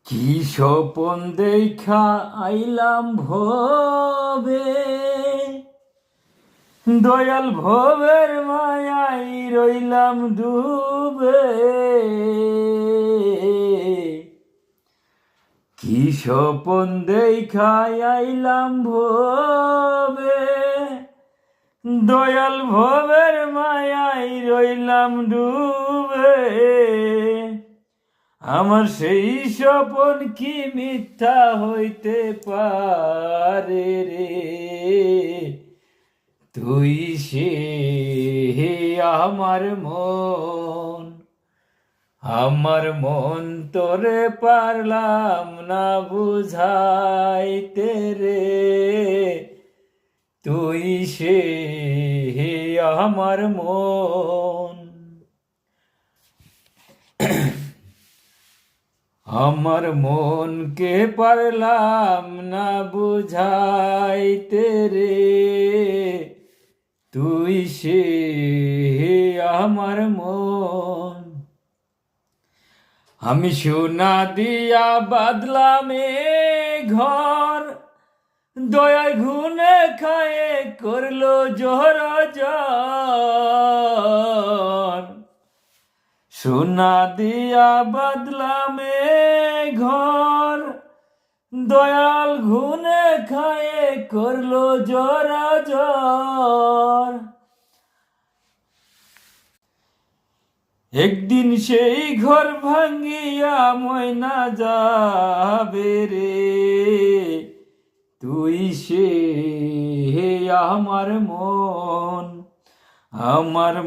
কি স্বপন দেখা আইলাম ভবে, দয়াল ভবের মায়াই রইলাম ডুবে। কি স্বপন দেখা আইলাম ভবে, দয়াল ভবের মায়াই রইলাম ডুবে। আমার সেই স্বপন কি মিথ্যা হইতে পারে রে? তুই সে আমার মন তোরে পারলাম না বুঝাইতে রে। তুই সে আমার মন, আমার মনকে পারলাম না বুঝাইতে রে। তুই সে আমার মন। আমি সোনা দিয়া বাদলাম এ ঘর, দয়া ঘুনে খায়ে করলো জোহর জন। সোনা দিয়া বাদলাম এ ঘর, দয়াল ঘুনে খায়ে করলো জরা জ্বর। একদিন সেই ঘর ভাঙ্গিয়া ময়না যাবে রে। তুই সে আমার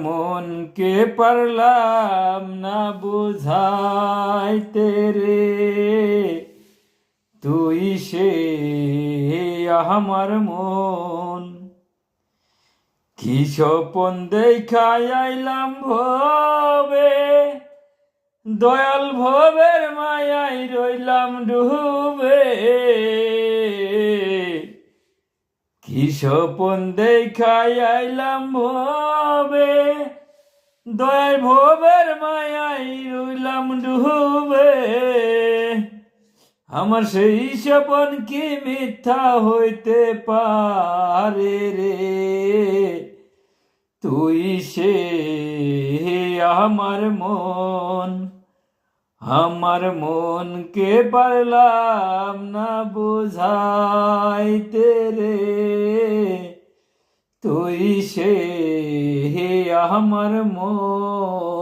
মনকে পারলাম না বুঝাইতে রে। তুই সে আমার মন। কি স্বপন দেখা আইলাম ভবে, দয়াল ভবের মায়াই রইলাম ডুবে। কি স্বপন দেখা আইলাম ভবে, দয়াল ভবের মায়াই রইলাম ডুবে। আমার সেই স্বপন কি মিথ্যা হইতে পারে রে? তুই সে আমার মনকে পারলাম না বুঝাইতে রে। তুই সে আমার মন।